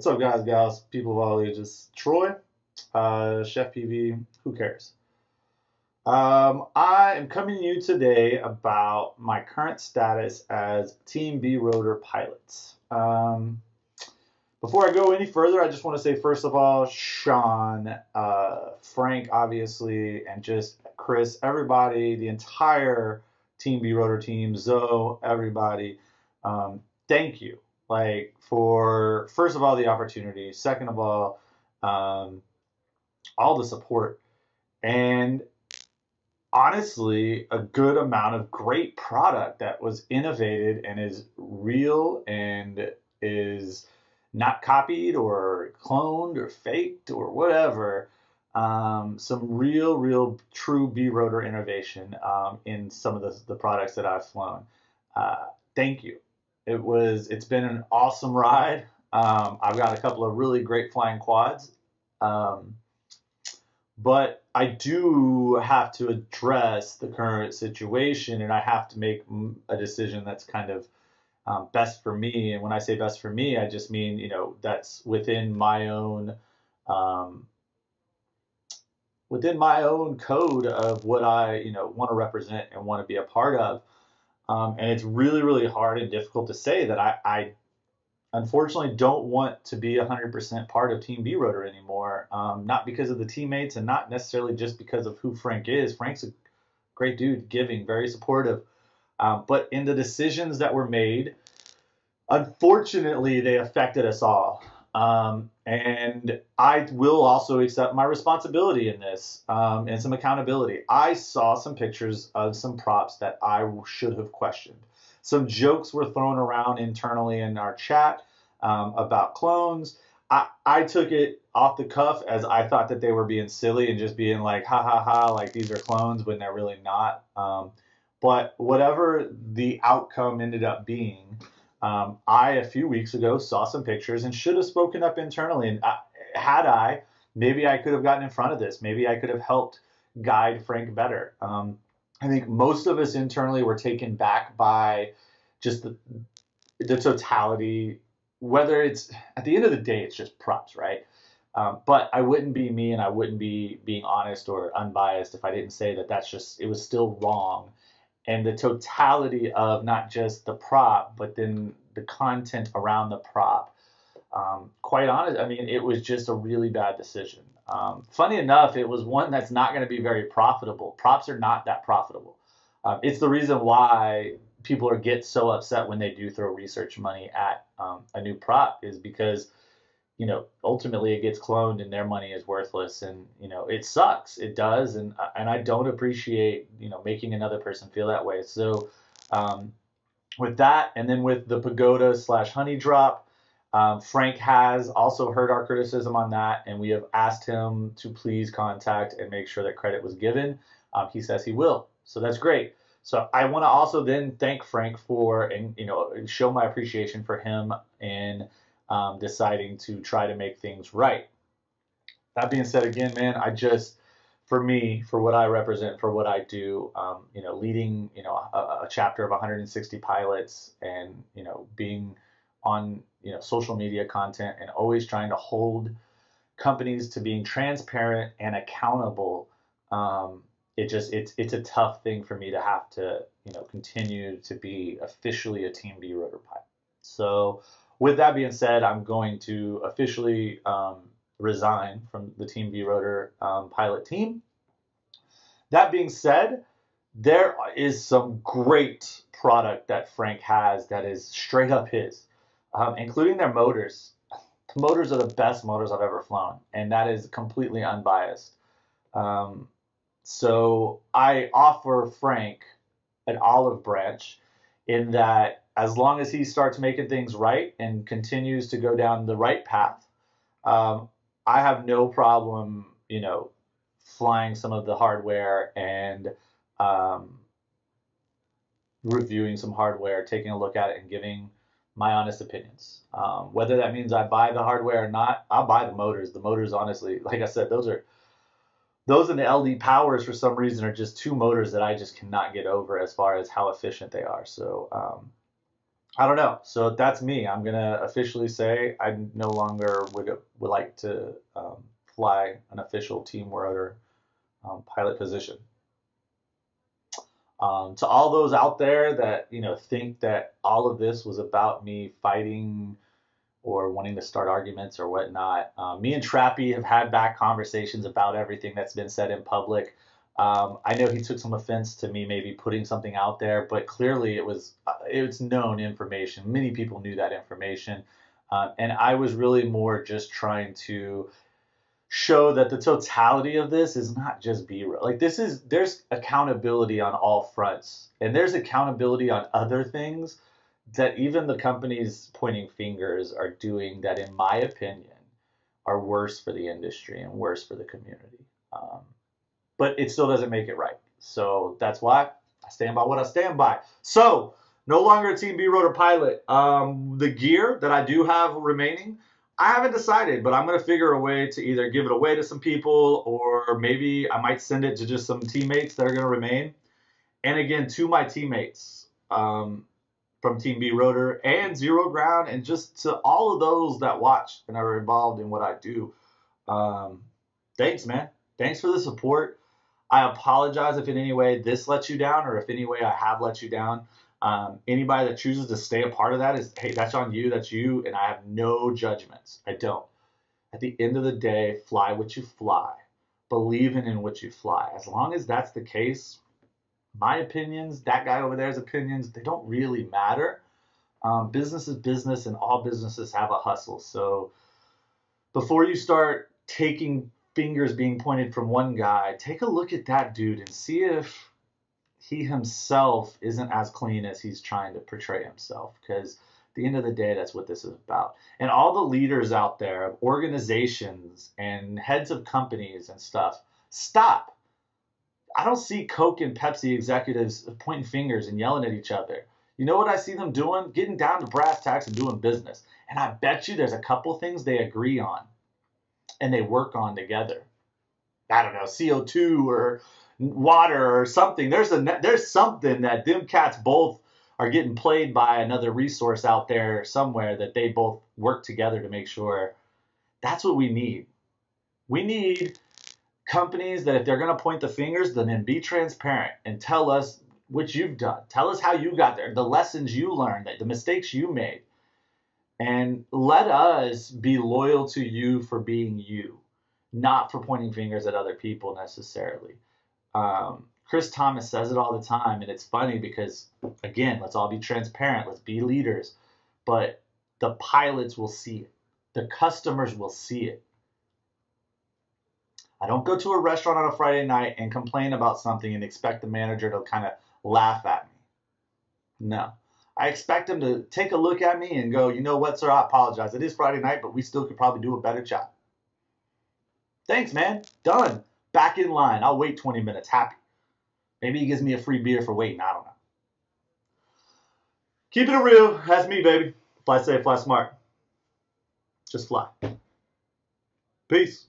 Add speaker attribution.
Speaker 1: What's up, guys, gals, people of all ages? Troy, CheFPV, who cares? I am coming to you today about my current status as Team BeeRotor pilot. Before I go any further, I just want to say, first of all, Sean, Frank, obviously, and just Chris, everybody, the entire Team BeeRotor team, Zoe, everybody, thank you. Like, for, first of all, the opportunity, second of all the support, and honestly, a good amount of great product that was innovated and is real and is not copied or cloned or faked or whatever. Some real, true BeeRotor innovation in some of the products that I've flown. Thank you. It's been an awesome ride. I've got a couple of really great flying quads. But I do have to address the current situation, and I have to make a decision that's kind of best for me. And when I say best for me, I just mean, that's within my own code of what I, want to represent and want to be a part of. And it's really hard and difficult to say that I unfortunately don't want to be 100% part of Team BeeRotor anymore. Not because of the teammates and not necessarily just because of who Frank is. Frank's a great dude, giving, very supportive. But in the decisions that were made, unfortunately, they affected us all. And I will also accept my responsibility in this and some accountability. I saw some pictures of some props that I should have questioned. Some jokes were thrown around internally in our chat about clones. I took it off the cuff as I thought that they were being silly and just being like, ha ha ha, like these are clones when they're really not. But whatever the outcome ended up being, a few weeks ago, saw some pictures and should have spoken up internally. And maybe I could have gotten in front of this. Maybe I could have helped guide Frank better. I think most of us internally were taken back by just the totality, whether it's, at the end of the day, it's just props, right? But I wouldn't be me and I wouldn't be being honest or unbiased if I didn't say that it was still wrong. And the totality of not just the prop, but then the content around the prop. Quite honest, I mean, it was just a really bad decision. Funny enough, it was one that's not going to be very profitable. Props are not that profitable. It's the reason why people get so upset when they do throw research money at a new prop, is because ultimately it gets cloned and their money is worthless, and it sucks. It does, and I don't appreciate making another person feel that way. So with that, and then with the pagoda/honey drop, Frank has also heard our criticism on that, and we have asked him to please contact and make sure that credit was given. He says he will, so that's great. So I want to also then thank Frank for, and show my appreciation for him in deciding to try to make things right. That being said, again, man, for me, for what I represent, for what I do, leading, a chapter of 160 pilots, and, being on, social media content, and always trying to hold companies to being transparent and accountable. It's a tough thing for me to have to, continue to be officially a Team BeeRotor pilot. So with that being said, I'm going to officially resign from the Team BeeRotor pilot team. That being said, there is some great product that Frank has that is straight up his, including their motors. The motors are the best motors I've ever flown, and that is completely unbiased. So I offer Frank an olive branch in that, as long as he starts making things right and continues to go down the right path, I have no problem, flying some of the hardware and reviewing some hardware, taking a look at it, and giving my honest opinions. Whether that means I buy the hardware or not, I'll buy the motors. The motors, honestly, like I said, those and the LD powers, for some reason, are just two motors that I just cannot get over as far as how efficient they are. So I don't know. So that's me. I'm gonna officially say I no longer would like to fly an official team rotor pilot position. To all those out there that think that all of this was about me fighting or wanting to start arguments or whatnot, me and Trappy have had back conversations about everything that's been said in public. I know he took some offense to me maybe putting something out there, but clearly it's known information. Many people knew that information, and I was really more just trying to show that the totality of this is not just B-roll. Like there's accountability on all fronts, and there's accountability on other things that even the companies pointing fingers are doing that, in my opinion, are worse for the industry and worse for the community. But it still doesn't make it right. So that's why I stand by what I stand by. So no longer a Team BeeRotor pilot. The gear that I do have remaining, I haven't decided, but I'm going to figure a way to either give it away to some people, or maybe I might send it to just some teammates that are going to remain. And again, to my teammates from Team BeeRotor and Zero Ground, and just to all of those that watch and are involved in what I do. Thanks, man. Thanks for the support. I apologize if in any way this lets you down, or if any way I have let you down. Anybody that chooses to stay a part of that hey, that's on you, that's you, and I have no judgments. I don't. At the end of the day, fly what you fly. Believe in what you fly. As long as that's the case, my opinions, that guy over there's opinions, they don't really matter. Business is business, and all businesses have a hustle. So before you start taking fingers being pointed from one guy, take a look at that dude and see if he himself isn't as clean as he's trying to portray himself. Because at the end of the day, that's what this is about. And all the leaders out there of organizations and heads of companies and stuff, stop. I don't see Coke and Pepsi executives pointing fingers and yelling at each other. You know what I see them doing? Getting down to brass tacks and doing business. And I bet you there's a couple things they agree on and they work on together. I don't know, CO2 or water or something. There's something that them cats both are getting played by another resource out there somewhere that they both work together to make sure. That's what we need. We need companies that if they're going to point the fingers, then be transparent and tell us what you've done. Tell us how you got there, the lessons you learned, the mistakes you made. And let us be loyal to you for being you, not for pointing fingers at other people necessarily. Chris Thomas says it all the time, and it's funny because, again, let's all be transparent. Let's be leaders. But the pilots will see it. The customers will see it. I don't go to a restaurant on a Friday night and complain about something and expect the manager to kind of laugh at me. No. I expect them to take a look at me and go, you know what, sir, I apologize. It is Friday night, but we still could probably do a better job. Thanks, man. Done. Back in line. I'll wait 20 minutes. Happy. Maybe he gives me a free beer for waiting. I don't know. Keep it real. That's me, baby. Fly safe, fly smart. Just fly. Peace.